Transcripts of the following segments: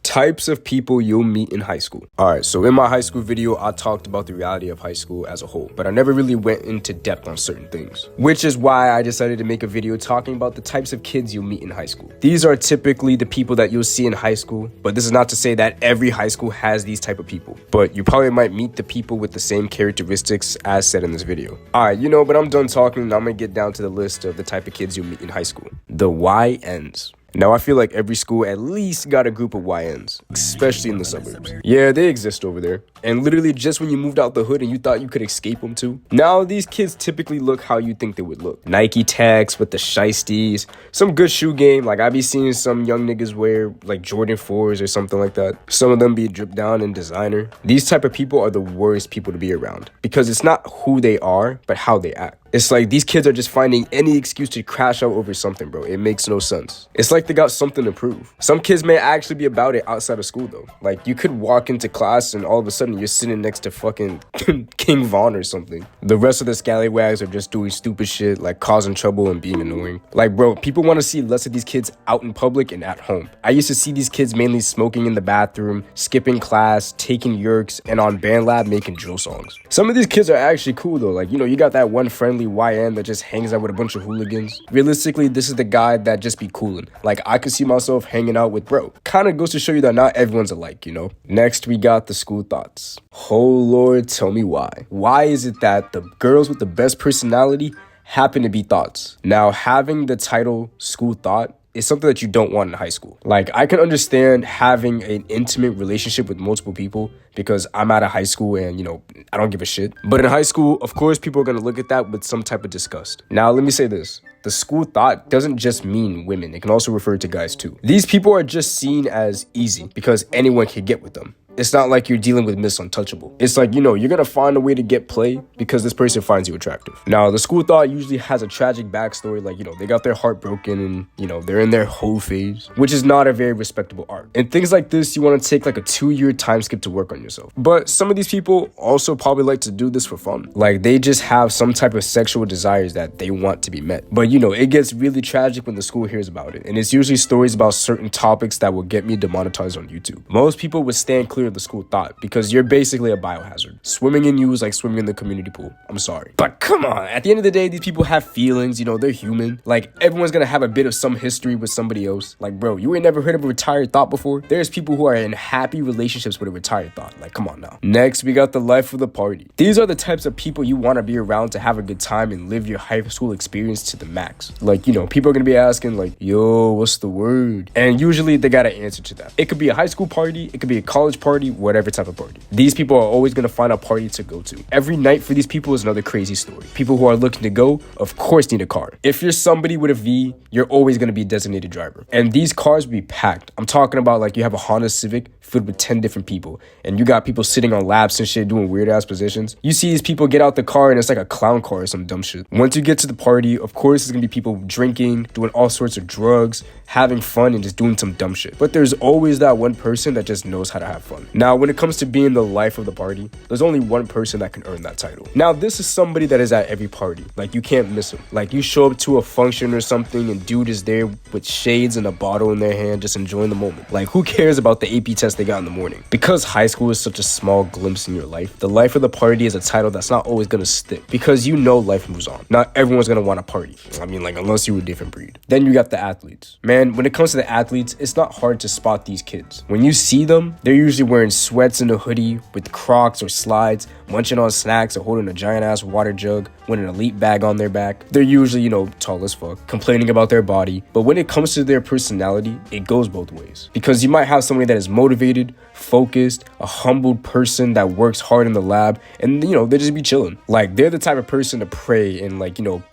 Types of people you'll meet in high school. Alright, so in my high school video, I talked about the reality of high school as a whole, but I never really went into depth on certain things, which is why I decided to make a video talking about the types of kids you'll meet in high school. These are typically the people that you'll see in high school, but this is not to say that every high school has these type of people, but you probably might meet the people with the same characteristics as said in this video. Alright, but I'm done talking, and I'm gonna get down to the list of the type of kids you'll meet in high school. The YNs. Now, I feel like every school at least got a group of YNs, especially in the suburbs. Yeah, they exist over there. And literally just when you moved out the hood and you thought you could escape them too. Now, these kids typically look how you think they would look. Nike tags with the shiesties, some good shoe game. Like, I be seeing some young niggas wear like Jordan 4s or something like that. Some of them be dripped down in designer. These type of people are the worst people to be around because it's not who they are, but how they act. It's like these kids are just finding any excuse to crash out over something, bro. It makes no sense. It's like they got something to prove. Some kids may actually be about it outside of school, though. Like, you could walk into class and all of a sudden you're sitting next to fucking King Von or something. The rest of the scallywags are just doing stupid shit, like causing trouble and being annoying. Like, bro, people want to see less of these kids out in public and at home. I used to see these kids mainly smoking in the bathroom, skipping class, taking yerks, and on band lab making drill songs. Some of these kids are actually cool, though. Like, you got that one friendly YN that just hangs out with a bunch of hooligans. Realistically, this is the guy that just be coolin'. Like, I could see myself hanging out with bro. Kind of goes to show you that not everyone's alike, Next, we got the school thoughts. Oh Lord, tell me why. Why is it that the girls with the best personality happen to be thoughts? Now, having the title school thought is something that you don't want in high school. Like, I can understand having an intimate relationship with multiple people because I'm out of high school and, I don't give a shit. But in high school, of course, people are going to look at that with some type of disgust. Now, let me say this. The school thought doesn't just mean women. It can also refer to guys too. These people are just seen as easy because anyone can get with them. It's not like you're dealing with Miss Untouchable. It's like, you're going to find a way to get play because this person finds you attractive. Now, the school thought usually has a tragic backstory. Like, they got their heart broken and, they're in their hoe phase, which is not a very respectable art. And things like this, you want to take like a 2-year time skip to work on yourself. But some of these people also probably like to do this for fun. Like, they just have some type of sexual desires that they want to be met. But, it gets really tragic when the school hears about it. And it's usually stories about certain topics that will get me demonetized on YouTube. Most people would stand clear of the school thought because you're basically a biohazard. Swimming in you is like swimming in the community pool. I'm sorry. But come on, at the end of the day, these people have feelings, they're human. Like, everyone's gonna have a bit of some history with somebody else. Like, bro, you ain't never heard of a retired thought before? There's people who are in happy relationships with a retired thought. Like, come on now. Next, we got the life of the party. These are the types of people you want to be around to have a good time and live your high school experience to the max. Like, people are gonna be asking like, yo, what's the word? And usually they got an answer to that. It could be a high school party, it could be a college party, whatever type of party. These people are always going to find a party to go to. Every night for these people is another crazy story. People who are looking to go, of course, need a car. If you're somebody with a V, you're always going to be a designated driver. And these cars will be packed. I'm talking about like you have a Honda Civic filled with 10 different people and you got people sitting on laps and shit doing weird ass positions. You see these people get out the car and it's like a clown car or some dumb shit. Once you get to the party, of course, there's going to be people drinking, doing all sorts of drugs, having fun and just doing some dumb shit. But there's always that one person that just knows how to have fun. Now, when it comes to being the life of the party, there's only one person that can earn that title. Now, this is somebody that is at every party. Like, you can't miss him. Like, you show up to a function or something and dude is there with shades and a bottle in their hand just enjoying the moment. Like, who cares about the AP test they got in the morning? Because high school is such a small glimpse in your life, the life of the party is a title that's not always gonna stick because life moves on. Not everyone's gonna want to party. I mean, like, unless you're a different breed. Then you got the athletes. Man, when it comes to the athletes, it's not hard to spot these kids. When you see them, they're usually wearing sweats and a hoodie with Crocs or slides, munching on snacks or holding a giant ass water jug with an elite bag on their back. They're usually, tall as fuck, complaining about their body. But when it comes to their personality, it goes both ways. Because you might have somebody that is motivated, focused, a humbled person that works hard in the lab, and they just be chilling. Like, they're the type of person to pray and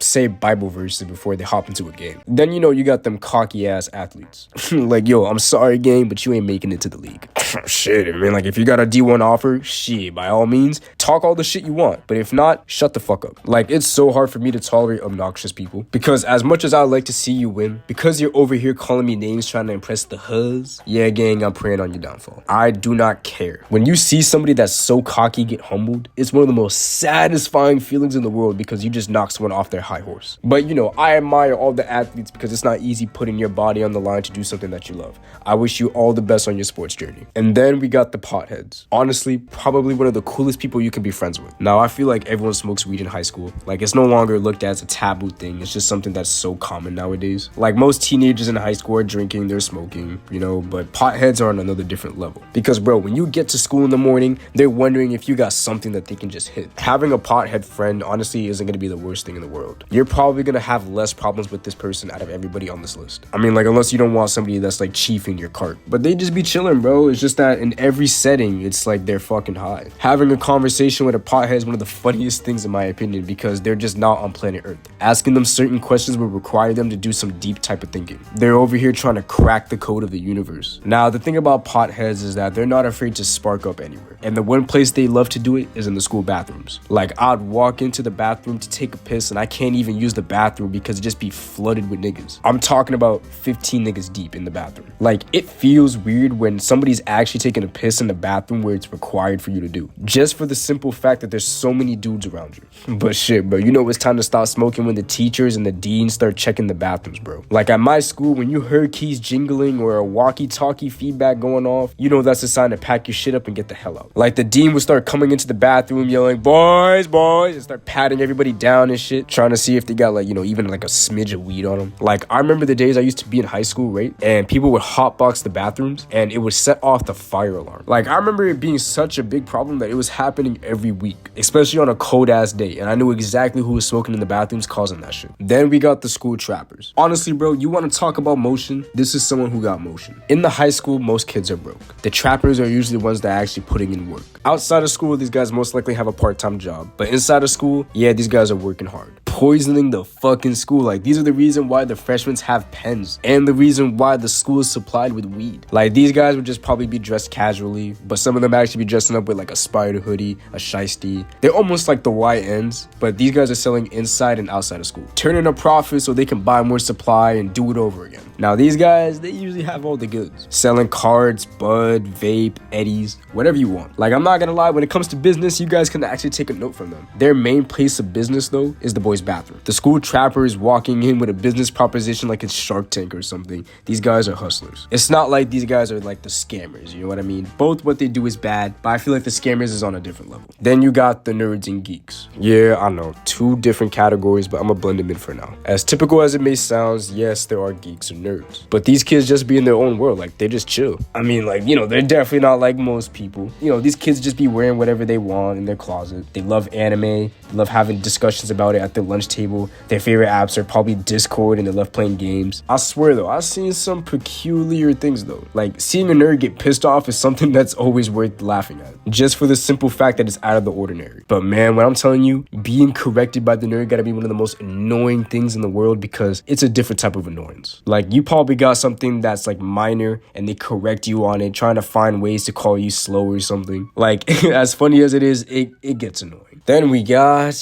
say Bible verses before they hop into a game. Then you got them cocky ass athletes. Like, yo, I'm sorry game, but you ain't making it to the league. Shit, I mean, like, if you got a D1 offer, shit, by all means, talk all the shit you want, but if not, shut the fuck up. Like, it's so hard for me to tolerate obnoxious people, because as much as I like to see you win, because you're over here calling me names trying to impress the huzz, yeah gang, I'm praying on your downfall. I do not care. When you see somebody that's so cocky get humbled, it's one of the most satisfying feelings in the world, because you just knock someone off their high horse. But you know, I admire all the athletes, because it's not easy putting your body on the line to do something that you love. I wish you all the best on your sports journey. And then we got the Potheads. Honestly, probably one of the coolest people you can be friends with. Now, I feel like everyone smokes weed in high school. Like, it's no longer looked at as a taboo thing. It's just something that's so common nowadays. Like, most teenagers in high school are drinking, they're smoking, you know, but Potheads are on another different level. Because, bro, when you get to school in the morning, they're wondering if you got something that they can just hit. Having a pothead friend, honestly, isn't going to be the worst thing in the world. You're probably going to have less problems with this person out of everybody on this list. I mean, like, unless you don't want somebody that's, like, chiefing your cart. But they just be chilling, bro. It's just that in every setting, it's like they're fucking high. Having a conversation with a pothead is one of the funniest things in my opinion, because they're just not on planet Earth. Asking them certain questions will require them to do some deep type of thinking. They're over here trying to crack the code of the universe. Now, the thing about potheads is that they're not afraid to spark up anywhere. And the one place they love to do it is in the school bathrooms. Like, I'd walk into the bathroom to take a piss and I can't even use the bathroom because it just be flooded with niggas. I'm talking about 15 niggas deep in the bathroom. Like, it feels weird when somebody's actually taking a piss in the bathroom where it's required for you to do. Just for the simple fact that there's so many dudes around you. But shit, bro, you know it's time to stop smoking when the teachers and the deans start checking the bathrooms, bro. Like, at my school, when you heard keys jingling or a walkie-talkie feedback going off, you know that's a sign to pack your shit up and get the hell out. Like, the dean would start coming into the bathroom yelling, boys, boys, and start patting everybody down and shit, trying to see if they got, like, you know, even like a smidge of weed on them. Like, I remember the days I used to be in high school, right? And people would hotbox the bathrooms and it would set off the fire alarm. Like, I remember it being such a big problem that it was happening every week, especially on a cold ass day, and I knew exactly who was smoking in the bathrooms causing that shit. Then we got the school trappers. Honestly, bro, you want to talk about motion? This is someone who got motion. In the high school, most kids are broke. The trappers are usually the ones that are actually putting in work. Outside of school, these guys most likely have a part-time job, but inside of school, yeah, these guys are working hard. Poisoning the fucking school. Like, these are the reason why the freshmen have pens and the reason why the school is supplied with weed. Like, these guys would just probably be dressed casually, but some of them actually be dressing up with like a spider hoodie, a shiesty. They're almost like the YNs, but these guys are selling inside and outside of school, turning a profit so they can buy more supply and do it over again. Now, these guys, they usually have all the goods, selling cards, bud, vape, eddies, whatever you want. Like, I'm not gonna lie, when it comes to business, you guys can actually take a note from them. Their main place of business, though, is the boys' bathroom. The school trapper is walking in with a business proposition like it's Shark Tank or something. These guys are hustlers. It's not like these guys are like the scammers, you know what I mean? Both what they do is bad, but I feel like the scammers is on a different level. Then you got the nerds and geeks. Yeah, I know, two different categories, but I'm gonna blend them in for now. As typical as it may sound, yes, there are geeks and nerds, but these kids just be in their own world. Like, they just chill. I mean, like, you know, they're definitely not like most people. You know, these kids just be wearing whatever they want in their closet. They love anime, they love having discussions about it at their lunch table. Their favorite apps are probably Discord, and they love playing games. I swear though, I've seen some peculiar things though. Like, seeing a nerd get pissed off is something that's always worth laughing at, just for the simple fact that it's out of the ordinary. But man, when I'm telling you, being corrected by the nerd gotta be one of the most annoying things in the world, because it's a different type of annoyance. Like, you probably got something that's like minor and they correct you on it, trying to find ways to call you slow or something. Like, as funny as it is, it gets annoying. Then we got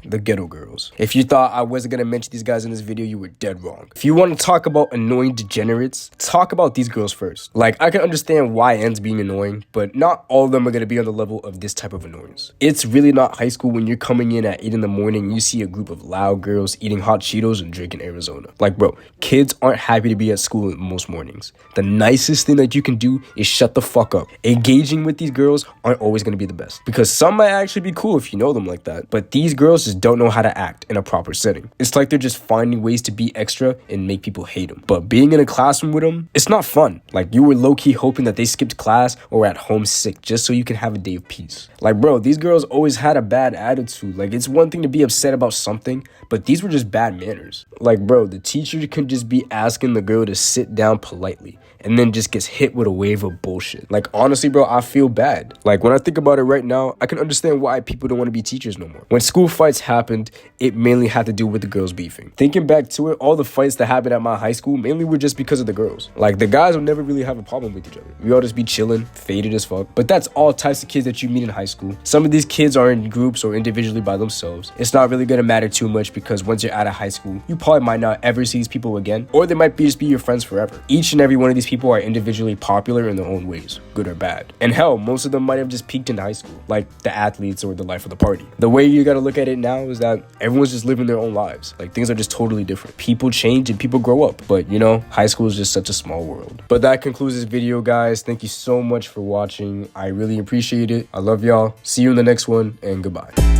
the Ghetto Girls. If you thought I wasn't gonna mention these guys in this video, you were dead wrong. If you want to talk about annoying degenerates, talk about these girls first. Like, I can understand YNs being annoying, but not all of them are gonna be on the level of this type of annoyance. It's really not high school when you're coming in at 8 in the morning and you see a group of loud girls eating hot Cheetos and drinking Arizona. Like, bro, kids aren't happy to be at school most mornings. The nicest thing that you can do is shut the fuck up. Engaging with these girls aren't always gonna be the best, because some might actually be cool if you know them like that, but these girls just don't know how to act in a proper setting. It's like they're just finding ways to be extra and make people hate them. But being in a classroom with them, it's not fun. Like, you were low-key hoping that they skipped class or were at home sick just so you can have a day of peace. Like, bro, these girls always had a bad attitude. Like, it's one thing to be upset about something, but these were just bad manners. Like, bro, the teacher can just be asking the girl to sit down politely and then just gets hit with a wave of bullshit. Like, honestly, bro, I feel bad. Like, when I think about it right now, I can understand why people don't want to be teachers no more. When school fights happened, it mainly had to do with the girls beefing. Thinking back to it, all the fights that happened at my high school mainly were just because of the girls. Like, the guys would never really have a problem with each other. We all just be chilling, faded as fuck. But that's all types of kids that you meet in high school. Some of these kids are in groups or individually by themselves. It's not really gonna matter too much because once you're out of high school, you probably might not ever see these people again, or they might just be your friends forever. Each and every one of these people are individually popular in their own ways, good or bad. And hell, most of them might have just peaked in high school, like the athletes or the life of the party. The way you gotta look at it now is that everyone's just living their own lives. Like, things are just totally different. People change and people grow up, but you know, high school is just such a small world. But that concludes this video, guys. Thank you so much for watching. I really appreciate it. I love y'all. See you in the next one, and goodbye.